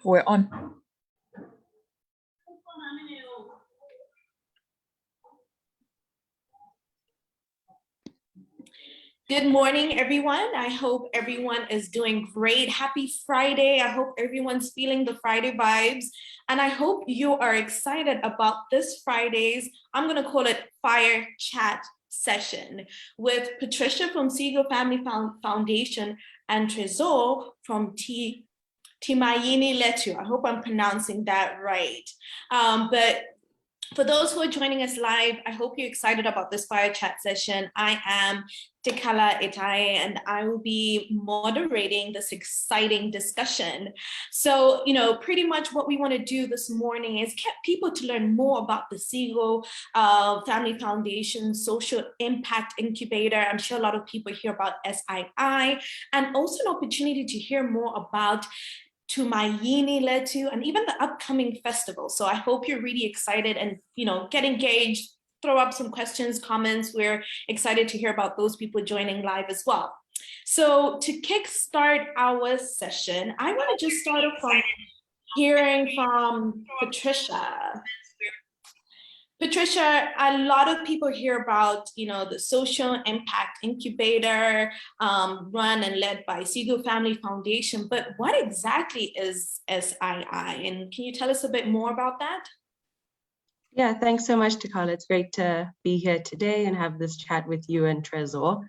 We're on. Good morning, everyone. I hope everyone is doing great. Happy Friday. I hope everyone's feeling the Friday vibes. And I hope you are excited about this Friday's, I'm going to call it Fire Chat session with Patricia from SII Family Foundation and Trezor from Tumaini Letu. I hope I'm pronouncing that right. But for those who are joining us live, I hope you're excited about this Fire Chat session. I am Tikala Itaye, and I will be moderating this exciting discussion. So, pretty much what we want to do this morning is get people to learn more about the SII Family Foundation Social Impact Incubator. I'm sure a lot of people hear about SII, and also an opportunity to hear more about Tumaini Letu and even the upcoming festival. So I hope you're really excited and, get engaged, throw up some questions, comments. We're excited to hear about those people joining live as well. So to kickstart our session, I want to just start off from hearing from Patricia. Patricia, a lot of people hear about, the Social Impact Incubator run and led by SII Family Foundation, but what exactly is SII? And can you tell us a bit more about that? Yeah, thanks so much, Tikala. It's great to be here today and have this chat with you and Trezor.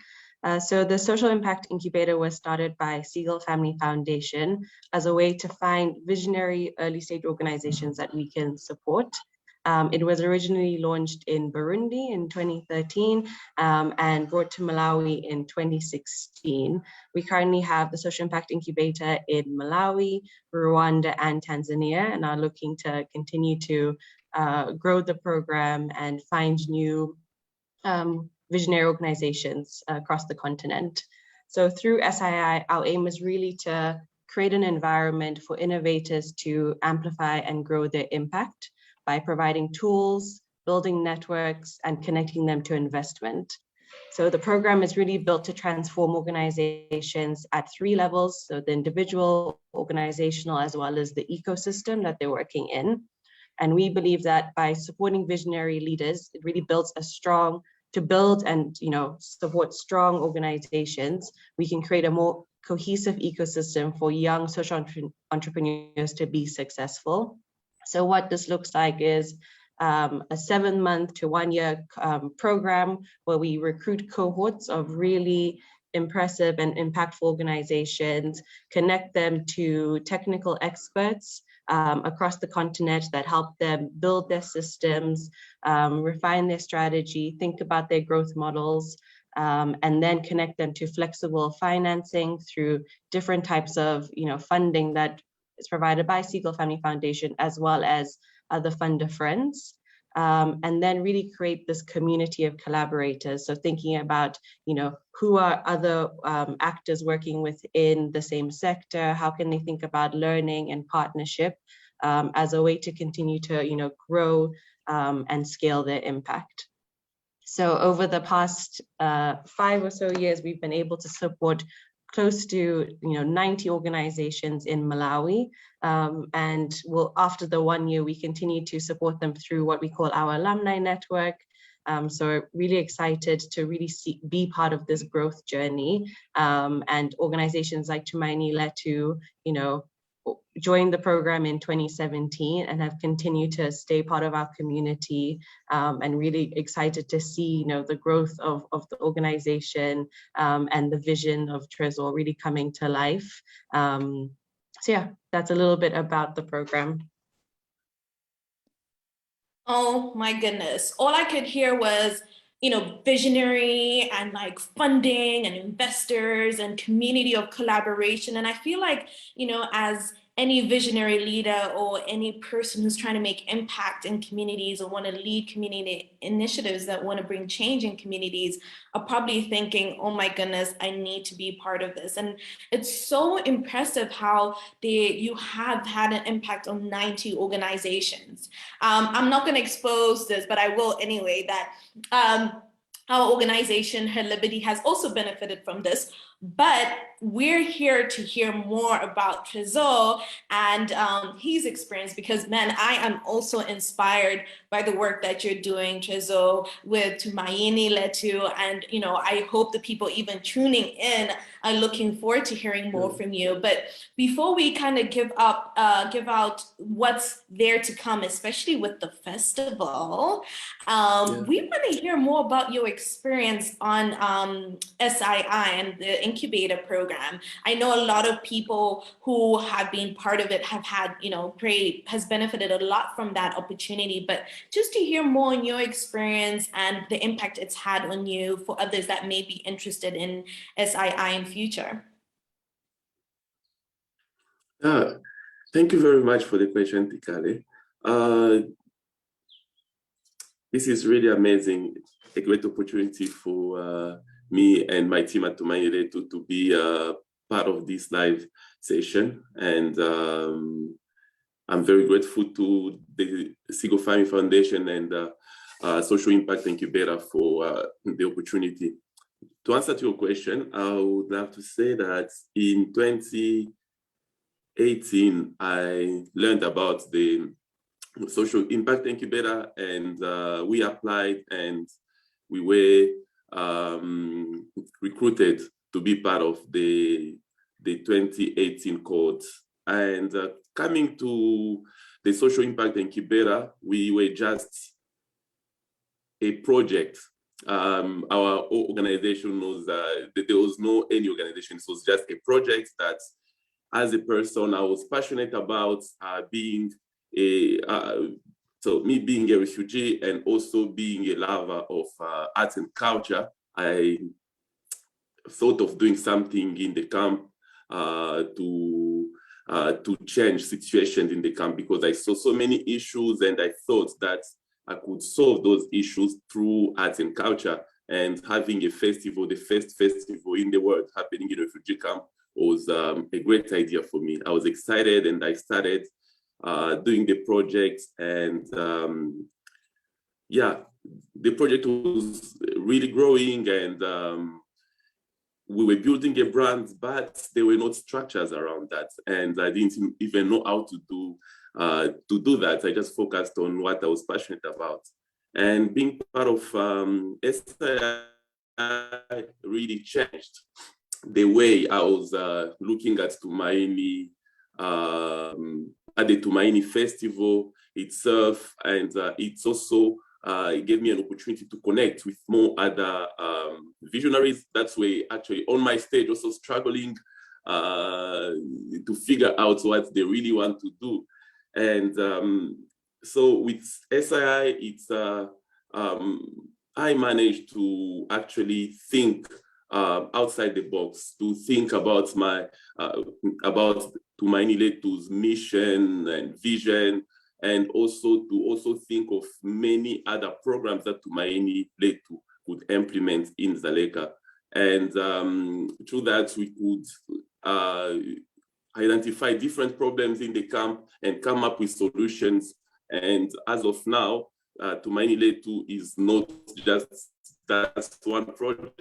So the Social Impact Incubator was started by SII Family Foundation as a way to find visionary early stage organizations that we can support. It was originally launched in Burundi in 2013 and brought to Malawi in 2016. We currently have the Social Impact Incubator in Malawi, Rwanda, and Tanzania, and are looking to continue to grow the program and find new visionary organizations across the continent. So through SII, our aim is really to create an environment for innovators to amplify and grow their impact by providing tools, building networks, and connecting them to investment. So the program is really built to transform organizations at 3 levels, so the individual, organizational, as well as the ecosystem that they're working in. And we believe that by supporting visionary leaders, it really builds to build and support strong organizations, we can create a more cohesive ecosystem for young social entrepreneurs to be successful. So what this looks like is a 7-month to 1-year program where we recruit cohorts of really impressive and impactful organizations, connect them to technical experts across the continent that help them build their systems, refine their strategy, think about their growth models, and then connect them to flexible financing through different types of funding that is provided by SII Family Foundation, as well as other funder friends, and then really create this community of collaborators. So thinking about, who are other actors working within the same sector, how can they think about learning and partnership as a way to continue to, grow and scale their impact. So over the past 5 or so years, we've been able to support close to 90 organizations in Malawi, and after the 1 year, we continue to support them through what we call our alumni network. So we're really excited to really be part of this growth journey, and organizations like Tumaini Letu, joined the program in 2017 and have continued to stay part of our community, and really excited to see the growth of the organization and the vision of Trezor really coming to life. So yeah, that's a little bit about the program. Oh my goodness. All I could hear was, visionary and like funding and investors and community of collaboration. And I feel like, as any visionary leader or any person who's trying to make impact in communities or want to lead community initiatives that want to bring change in communities are probably thinking, oh my goodness, I need to be part of this. And it's so impressive how you have had an impact on 90 organizations. I'm not going to expose this, but I will anyway, that our organization, Her Liberty, has also benefited from this. But we're here to hear more about Trezor and his experience, because, man, I am also inspired by the work that you're doing, Trezor, with Tumaini Letu. And, you know, I hope the people even tuning in are looking forward to hearing more from you. But before we kind of give out what's there to come, especially with the festival, we want to hear more about your experience on SII and the incubator program. I know a lot of people who have been part of it have had, you know, has benefited a lot from that opportunity. But just to hear more on your experience and the impact it's had on you for others that may be interested in SII in future. Thank you very much for the question, Tikale. This is really amazing, a great opportunity for me and my team at Tumaini Letu to be part of this live session. And I'm very grateful to the SII Family Foundation and Social Impact Incubator for the opportunity. To answer to your question, I would love to say that in 2018, I learned about the Social Impact Incubator, and we applied and we were recruited to be part of the 2018 cohort. And coming to the Social Impact Incubator, we were just a project. Our organization was, there was no any organization, so it was just a project that, as a person, I was passionate about being so me being a refugee and also being a lover of arts and culture. I thought of doing something in the camp to change situations in the camp, because I saw so many issues and I thought that I could solve those issues through arts and culture. And having a festival, the first festival in the world happening in a refugee camp, was a great idea for me. I was excited and I started doing the project, and yeah, the project was really growing, and we were building a brand, but there were not structures around that, and I didn't even know how to do that. I just focused on what I was passionate about, and being part of SII really changed the way I was looking at Tumaini, at the Tumaini Festival itself, and it's also it gave me an opportunity to connect with more other visionaries. That's why actually on my stage also struggling to figure out what they really want to do. And so with SII, it's I managed to actually think outside the box, to think about about Tumaini Letu's mission and vision, and also to think of many other programs that Tumaini Letu could implement in Dzaleka. And through that, we could identify different problems in the camp and come up with solutions. And as of now, Tumaini Letu is not just that's one project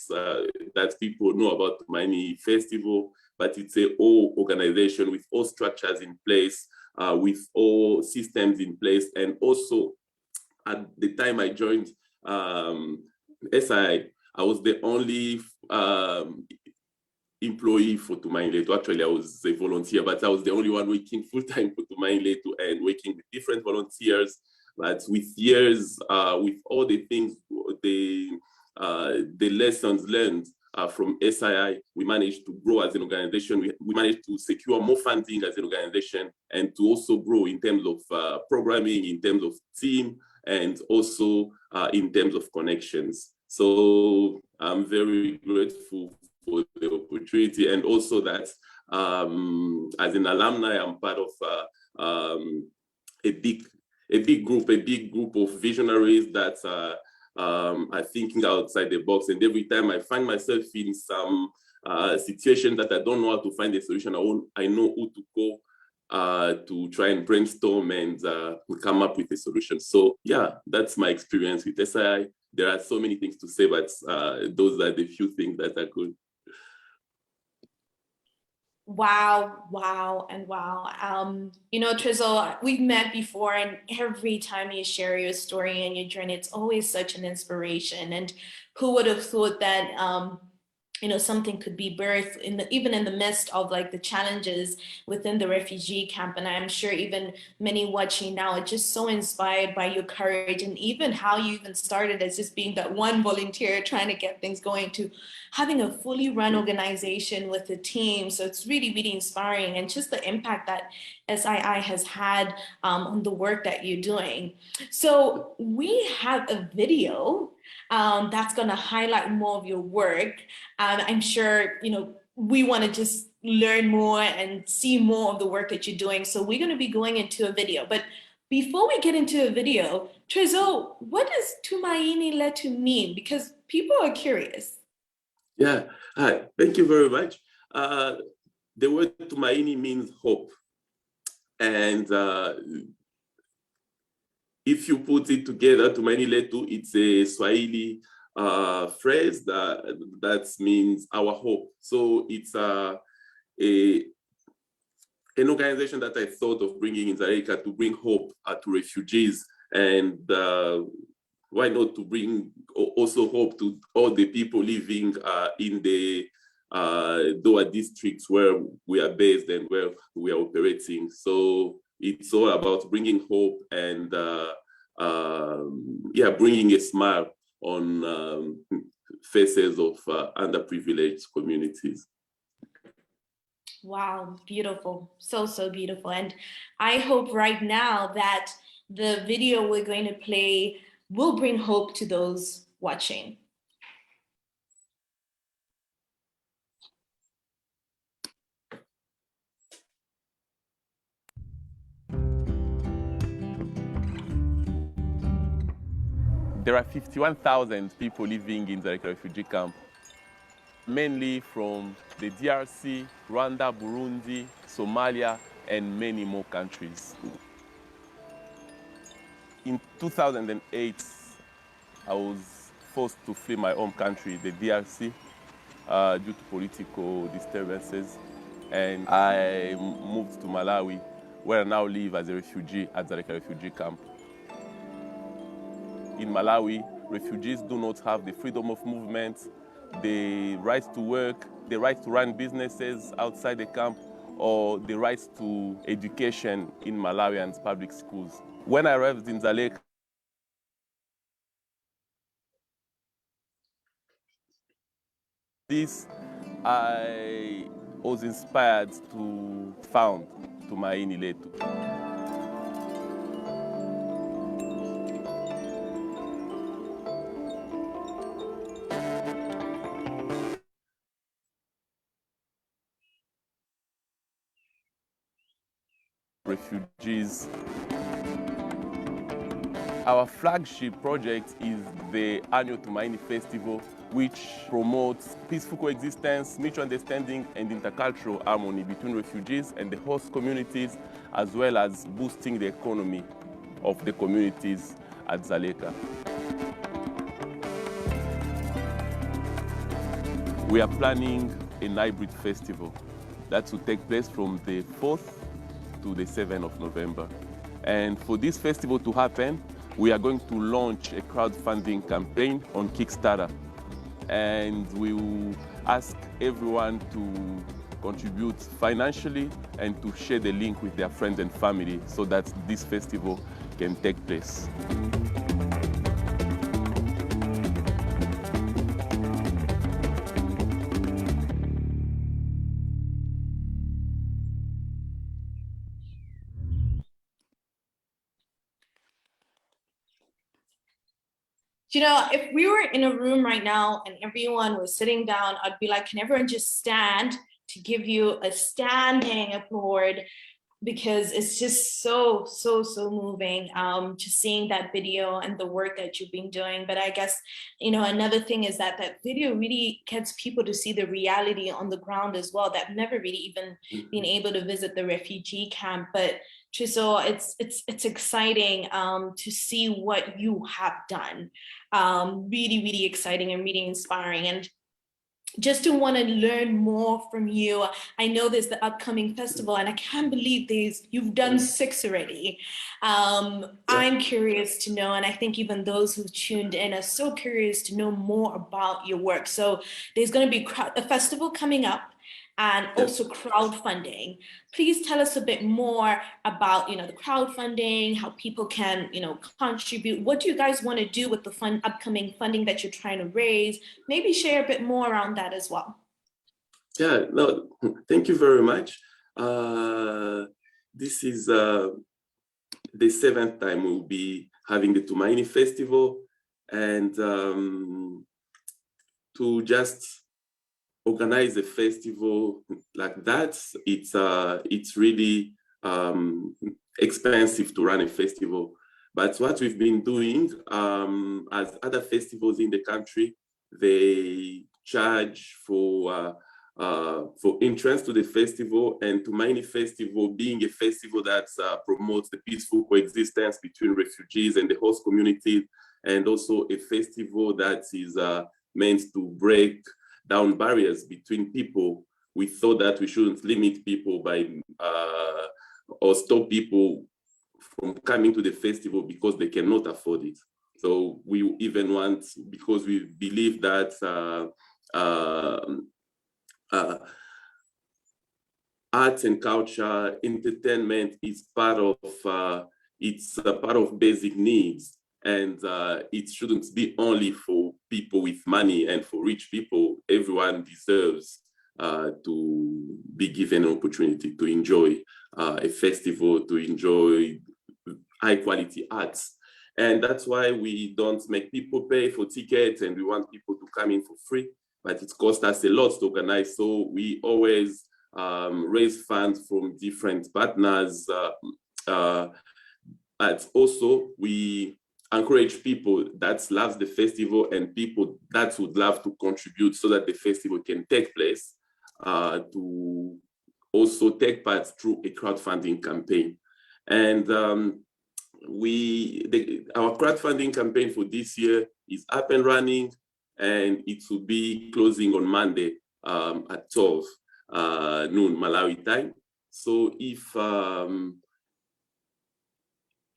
that people know about Tumaini Festival, but it's a whole organization with all structures in place, with all systems in place. And also, at the time I joined SII, I was the only employee for Tumaini Letu. Actually, I was a volunteer, but I was the only one working full-time for Tumaini Letu and working with different volunteers. But with years, with all the things, the lessons learned from SII, we managed to grow as an organization. We managed to secure more funding as an organization, and to also grow in terms of programming, in terms of team, and also in terms of connections. So I'm very grateful for the opportunity, and also that as an alumni, I'm part of a big group of visionaries that are thinking outside the box. And every time I find myself in some situation that I don't know how to find a solution, I know who to go to try and brainstorm and come up with a solution. So yeah, that's my experience with SII. There are so many things to say, but those are the few things that I could Wow, wow, and wow. You know, Trizzle, we've met before, and every time you share your story and your journey, it's always such an inspiration. And who would have thought that, you know, something could be birthed even in the midst of like the challenges within the refugee camp. And I'm sure even many watching now are just so inspired by your courage, and even how you even started as just being that one volunteer trying to get things going to having a fully run organization with a team. So it's really, really inspiring, and just the impact that SII has had on the work that you're doing. So we have a video that's going to highlight more of your work. I'm sure, you know, we want to just learn more and see more of the work that you're doing. So we're going to be going into a video. But before we get into a video, Trezor, what does Tumaini Letu mean? Because people are curious. Yeah, hi, thank you very much. The word Tumaini means hope. And if you put it together, Tumaini Letu, it's a Swahili phrase that means our hope. So it's an organization that I thought of bringing in Zareka to bring hope to refugees, and why not to bring also hope to all the people living in the Doha districts where we are based and where we are operating. So it's all about bringing hope and yeah, bringing a smile on faces of underprivileged communities. Wow, beautiful. So, so beautiful. And I hope right now that the video we're going to play will bring hope to those watching. There are 51,000 people living in the refugee camp, mainly from the DRC, Rwanda, Burundi, Somalia, and many more countries. In 2008, I was forced to flee my home country, the DRC, due to political disturbances. And I moved to Malawi, where I now live as a refugee at the refugee camp. In Malawi, refugees do not have the freedom of movement, the right to work, the right to run businesses outside the camp, or the right to education in Malawians' public schools. When I arrived in Dzaleka, I was inspired to found Tumaini Letu. Refugees. Our flagship project is the annual Tumaini Festival, which promotes peaceful coexistence, mutual understanding, and intercultural harmony between refugees and the host communities, as well as boosting the economy of the communities at Dzaleka. We are planning a hybrid festival that will take place from the 4th to the 7th of November. And for this festival to happen, we are going to launch a crowdfunding campaign on Kickstarter. And we will ask everyone to contribute financially and to share the link with their friends and family so that this festival can take place. You know, if we were in a room right now and everyone was sitting down, I'd be like, can everyone just stand to give you a standing applaud? Because it's just so, so, so moving, just seeing that video and the work that you've been doing. But I guess, you know, another thing is that that video really gets people to see the reality on the ground as well, that never really even been able to visit the refugee camp. But so it's exciting to see what you have done. Really, really exciting and really inspiring. And just to want to learn more from you. I know there's the upcoming festival, and I can't believe you've done 6 already. I'm curious to know, and I think even those who tuned in are so curious to know more about your work. So there's going to be a festival coming up, and also crowdfunding. Please tell us a bit more about, the crowdfunding, how people can, contribute. What do you guys want to do with the upcoming funding that you're trying to raise? Maybe share a bit more around that as well. Yeah, no, thank you very much. This is the 7th time we'll be having the Tumaini Festival, and to just organize a festival like that, it's really expensive to run a festival. But what we've been doing, as other festivals in the country, they charge for entrance to the festival, and Tumaini Festival being a festival that promotes the peaceful coexistence between refugees and the host community, and also a festival that is meant to break down barriers between people. We thought that we shouldn't limit people by or stop people from coming to the festival because they cannot afford it. So we even want, because we believe that arts and culture, entertainment is part of it's a part of basic needs, and it shouldn't be only for people with money and for rich people. Everyone deserves to be given an opportunity to enjoy a festival, to enjoy high quality arts. And that's why we don't make people pay for tickets, and we want people to come in for free, but it costs us a lot to organize. So we always raise funds from different partners, but also we encourage people that love the festival and people that would love to contribute so that the festival can take place, to also take part through a crowdfunding campaign. And our crowdfunding campaign for this year is up and running, and it will be closing on Monday at 12 noon Malawi time. So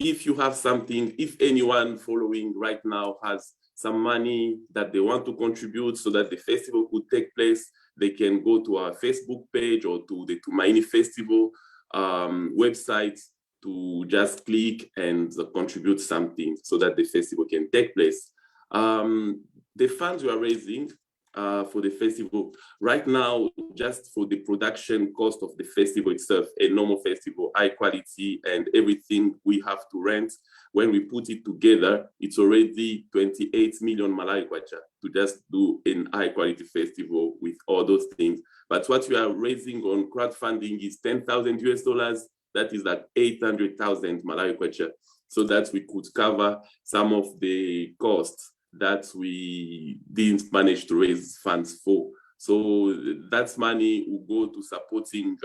if you have something, if anyone following right now has some money that they want to contribute so that the festival could take place, they can go to our Facebook page or to the Tumaini Festival website to just click and contribute something so that the festival can take place. The funds we are raising for the festival right now, just for the production cost of the festival itself, a normal festival, high quality, and everything we have to rent, when we put it together, it's already 28 million Malawi kwacha to just do an high quality festival with all those things. But what we are raising on crowdfunding is $10,000. That is like 800,000 Malawi kwacha, so that we could cover some of the costs that we didn't manage to raise funds for. So that money will go to supporting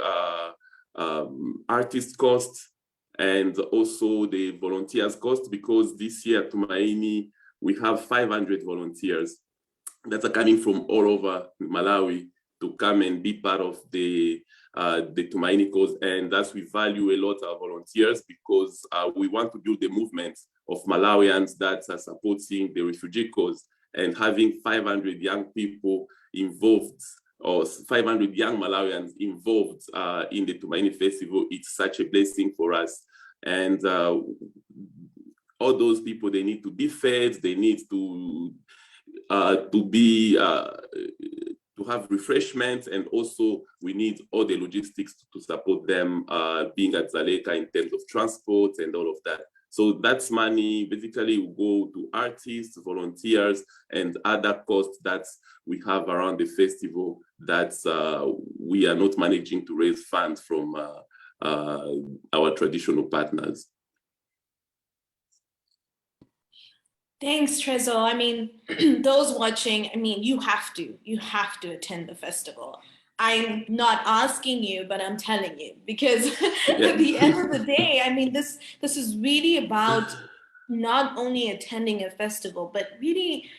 artist costs and also the volunteers cost, because this year at Tumaini, we have 500 volunteers that are coming from all over Malawi to come and be part of the Tumaini cause. And thus we value a lot our volunteers, because we want to build the movement of Malawians that are supporting the refugee cause, and having 500 young people involved, or 500 young Malawians involved in the Tumaini Festival, it's such a blessing for us. And all those people, they need to be fed, they need to have refreshments, and also we need all the logistics to support them being at Dzaleka in terms of transport and all of that. So that's money basically will go to artists, volunteers, and other costs that we have around the festival that we are not managing to raise funds from our traditional partners. Thanks, Trezor. I mean, those watching, I mean, you have to attend the festival. I'm not asking you, but I'm telling you, because at the end of the day, I mean, this is really about not only attending a festival, but really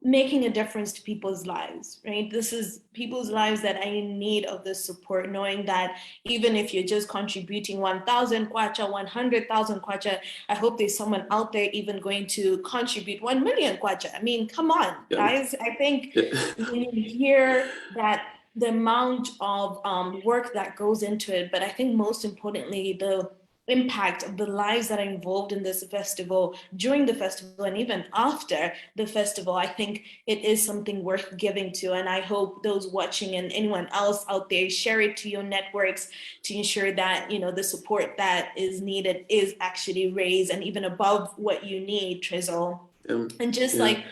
making a difference to people's lives, right? This is people's lives that are in need of this support, knowing that even if you're just contributing 1,000 kwacha, 100,000 kwacha, I hope there's someone out there even going to contribute 1 million kwacha. I mean, come on, guys. I think when you hear that the amount of work that goes into it, but I think most importantly, the impact of the lives that are involved in this festival, during the festival and even after the festival, I think it is something worth giving to. And I hope those watching and anyone else out there share it to your networks to ensure that, you know, the support that is needed is actually raised and even above what you need, Trezor. And just like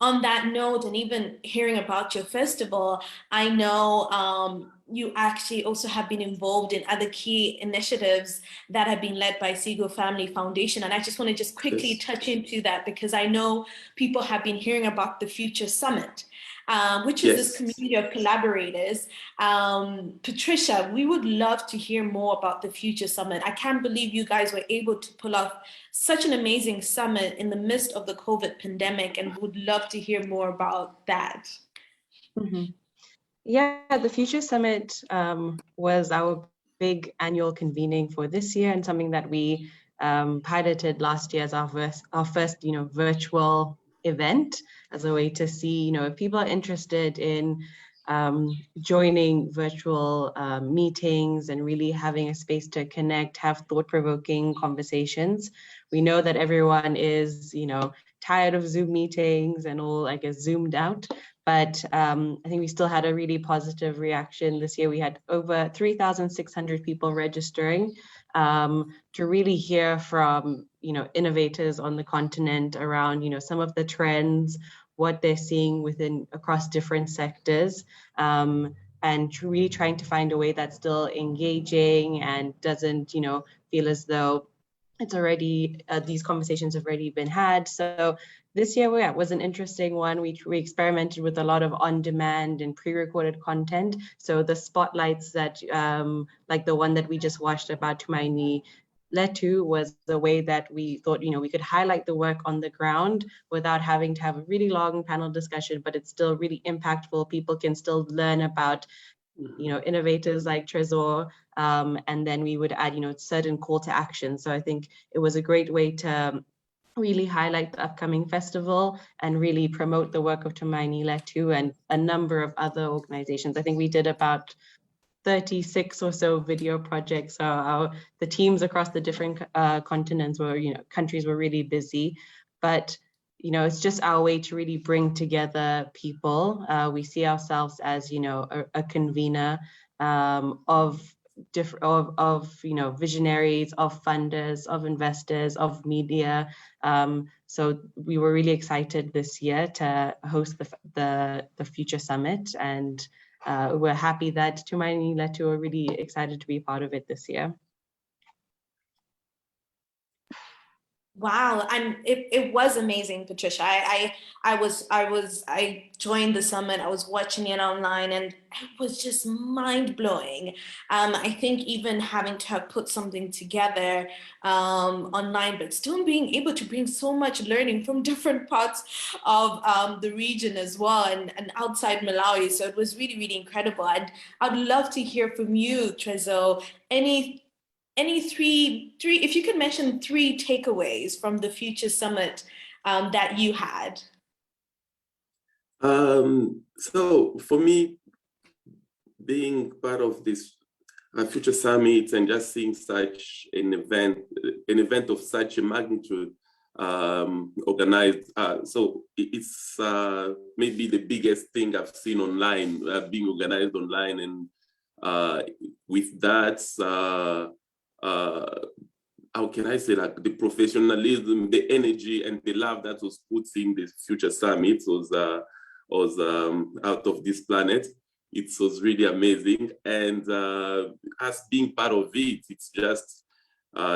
on that note, and even hearing about your festival, I know you actually also have been involved in other key initiatives that have been led by Sigo Family Foundation. And I just want to just quickly touch into that, because I know people have been hearing about the Future Summit, which is this community of collaborators. Patricia, we would love to hear more about the Future Summit. I can't believe you guys were able to pull off such an amazing summit in the midst of the COVID pandemic, and would love to hear more about that. Mm-hmm. Yeah, the Future Summit was our big annual convening for this year, and something that we piloted last year as our first, virtual event, as a way to see, if people are interested in joining virtual meetings and really having a space to connect, have thought-provoking conversations. We know that everyone is, tired of Zoom meetings and all, I guess, zoomed out. But I think we still had a really positive reaction this year. We had over 3,600 people registering to really hear from, innovators on the continent around, some of the trends, what they're seeing across different sectors, and really trying to find a way that's still engaging and doesn't, feel as though it's already, these conversations have already been had. So this year was an interesting one. We experimented with a lot of on-demand and pre-recorded content. So the spotlights that, like the one that we just watched about Tumaini Letu, was the way that we thought, we could highlight the work on the ground without having to have a really long panel discussion, but it's still really impactful. People can still learn about, innovators like Trezor, and then we would add, certain call to action. So I think it was a great way to really highlight the upcoming festival and really promote the work of Tumaini Letu and a number of other organizations. I think we did about 36 or so video projects. So the teams across the different continents were, countries were really busy, but it's just our way to really bring together people. We see ourselves as, a convener of visionaries, of funders, of investors, of media. So we were really excited this year to host the Future Summit, and we're happy that Tumaini Letu are really excited to be part of it this year. Wow, and it was amazing, Patricia. I joined the summit. I was watching it online, and it was just mind blowing. I think even having to have put something together online, but still being able to bring so much learning from different parts of the region as well, and outside Malawi. So it was really, really incredible. And I'd love to hear from you, Trezor. Any three, if you could mention 3 takeaways from the Future Summit that you had. So for me, being part of this Future Summit and just seeing such an event of such a magnitude organized, so it's maybe the biggest thing I've seen online, being organized online, and with that, how can I say that, the professionalism, the energy, and the love that was put in the Future Summit was out of this planet. It was really amazing, and us being part of it, it's just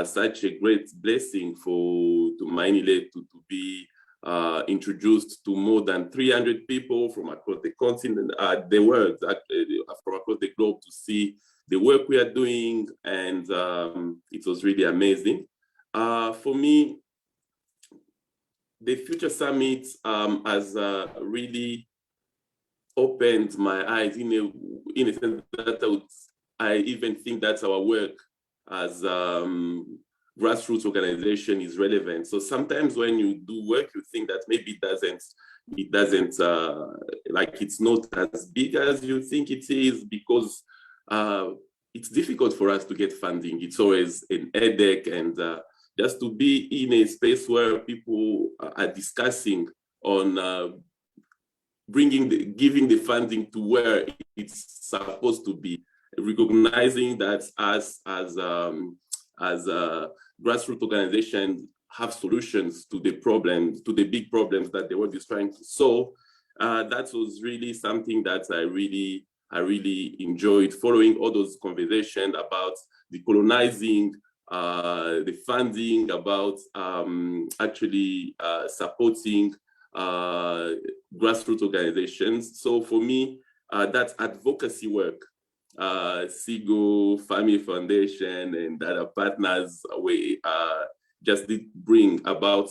such a great blessing for Tumaini Letu to be introduced to more than 300 people from across the continent, the world, from across the globe, to see the work we are doing, and it was really amazing. For me, the Future Summit has really opened my eyes in a sense that I even think that our work as grassroots organization is relevant. So sometimes when you do work, you think that maybe it doesn't like it's not as big as you think it is, because it's difficult for us to get funding. It's always an headache, and just to be in a space where people are discussing on giving the funding to where it's supposed to be, recognizing that us as grassroots organizations have solutions to the problems, to the big problems that the world is trying to solve. That was really something that I really enjoyed, following all those conversations about decolonizing, the funding, about actually supporting grassroots organizations. So for me, that advocacy work, SIGO, Family Foundation, and other partners, we just did bring about,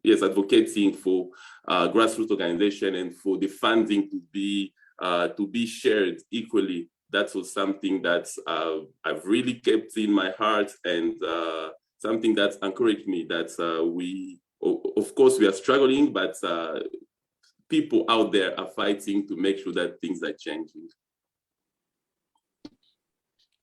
yes, advocating for grassroots organization and for the funding to be shared equally. That was something that I've really kept in my heart, and something that encouraged me that of course, we are struggling, but people out there are fighting to make sure that things are changing.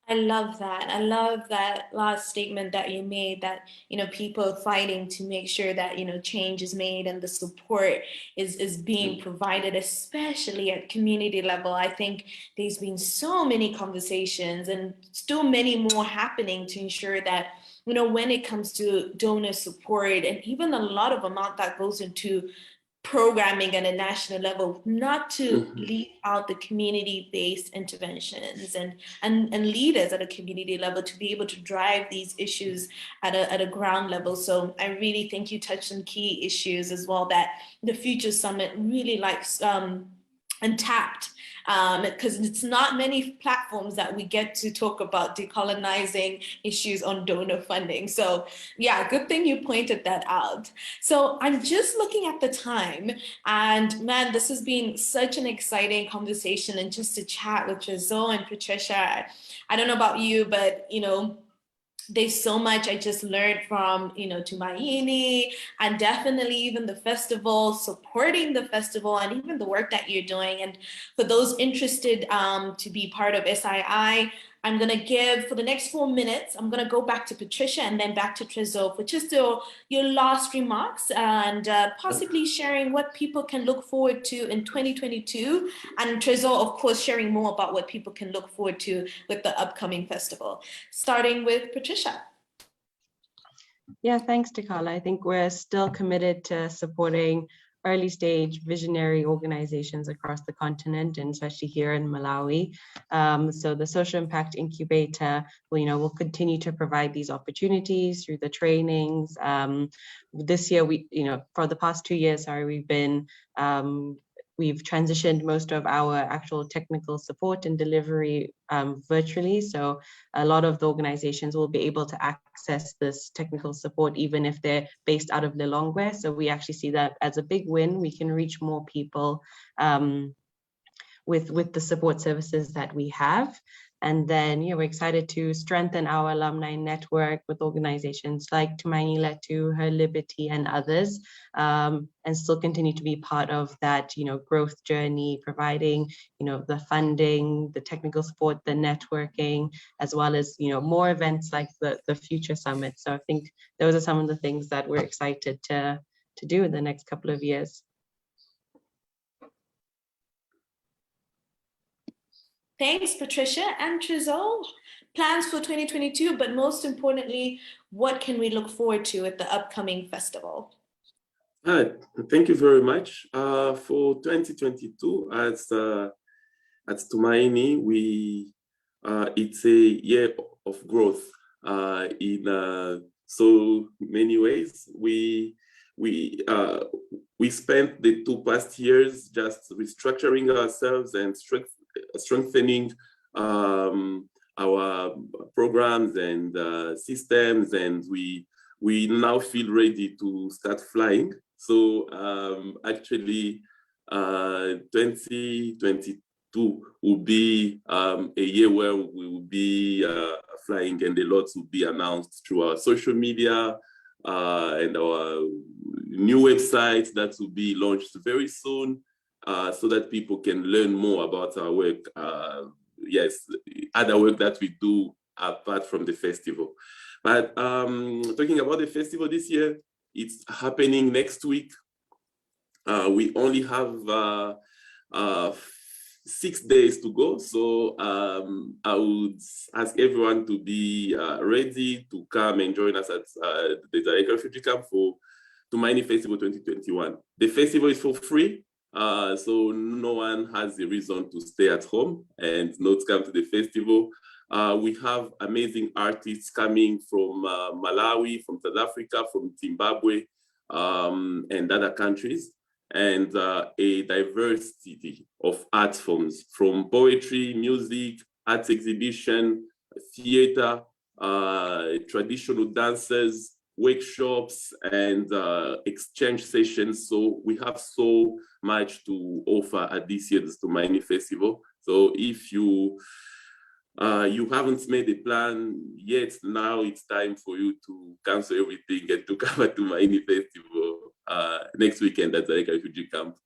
I love that. I love that last statement that you made, that, people are fighting to make sure that, change is made and the support is being provided, especially at community level. I think there's been so many conversations and still many more happening to ensure that, when it comes to donor support, and even a lot of amount that goes into programming at a national level, not to leave out the community-based interventions and leaders at a community level to be able to drive these issues at a ground level. So I really think you touched on key issues as well that the Future Summit really likes untapped, because it's not many platforms that we get to talk about decolonizing issues on donor funding. So yeah, good thing you pointed that out. So I'm just looking at the time, and man, this has been such an exciting conversation, and just to chat with Trezor and Patricia. I don't know about you, but there's so much I just learned from, Tumaini, and definitely even the festival, supporting the festival, and even the work that you're doing. And for those interested to be part of SII, I'm going to give, for the next 4 minutes, I'm going to go back to Patricia and then back to Trezor for just your last remarks, and possibly sharing what people can look forward to in 2022. And Trezor, of course, sharing more about what people can look forward to with the upcoming festival. Starting with Patricia. Yeah, thanks, Tikala. I think we're still committed to supporting early stage visionary organizations across the continent, and especially here in Malawi. So the Social Impact Incubator will continue to provide these opportunities through the trainings. This year, for the past 2 years, we've transitioned most of our actual technical support and delivery virtually. So a lot of the organizations will be able to access this technical support even if they're based out of Lilongwe. So we actually see that as a big win. We can reach more people with the support services that we have. And then we're excited to strengthen our alumni network with organizations like Tumaini Letu, Her Liberty, and others, and still continue to be part of that growth journey, providing the funding, the technical support, the networking, as well as more events like the Future Summit. So I think those are some of the things that we're excited to do in the next couple of years. Thanks, Patricia. And Trezor, plans for 2022, but most importantly, what can we look forward to at the upcoming festival? Thank you very much. For 2022, at Tumaini, it's a year of growth in so many ways. We spent the 2 past years just restructuring ourselves and strengthening our programs and systems, and we we now feel ready to start flying. So actually, 2022 will be a year where we will be flying, and a lot will be announced through our social media and our new website that will be launched very soon, so that people can learn more about our work. Yes, other work that we do apart from the festival. But talking about the festival this year, it's happening next week. We only have 6 days to go. So I would ask everyone to be ready to come and join us at the Dzaleka Refugee Camp for Tumaini Festival 2021. The festival is for free. So no one has a reason to stay at home and not come to the festival. We have amazing artists coming from Malawi, from South Africa, from Zimbabwe, and other countries, and a diversity of art forms, from poetry, music, arts exhibition, theater, traditional dances, workshops, and exchange sessions. So we have so much to offer at this year's Tumaini Festival. So if you haven't made a plan yet, now it's time for you to cancel everything and to come to Tumaini Festival next weekend at the Refugee Camp.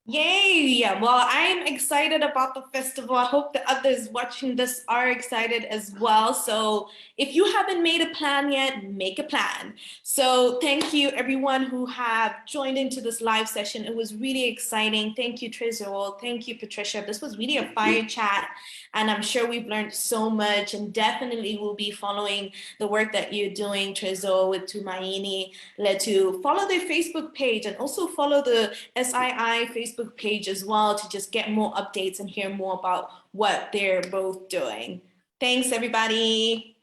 Yay! Well, I'm excited about the festival. I hope the others watching this are excited as well. So if you haven't made a plan yet, make a plan. So thank you everyone who have joined into this live session. It was really exciting. Thank you, Trezor. Thank you, Patricia. This was really a fire chat, and I'm sure we've learned so much, and definitely will be following the work that you're doing, Trezor, with Tumaini Letu. Follow their Facebook page, and also follow the SII Facebook page as well to just get more updates and hear more about what they're both doing. Thanks, everybody.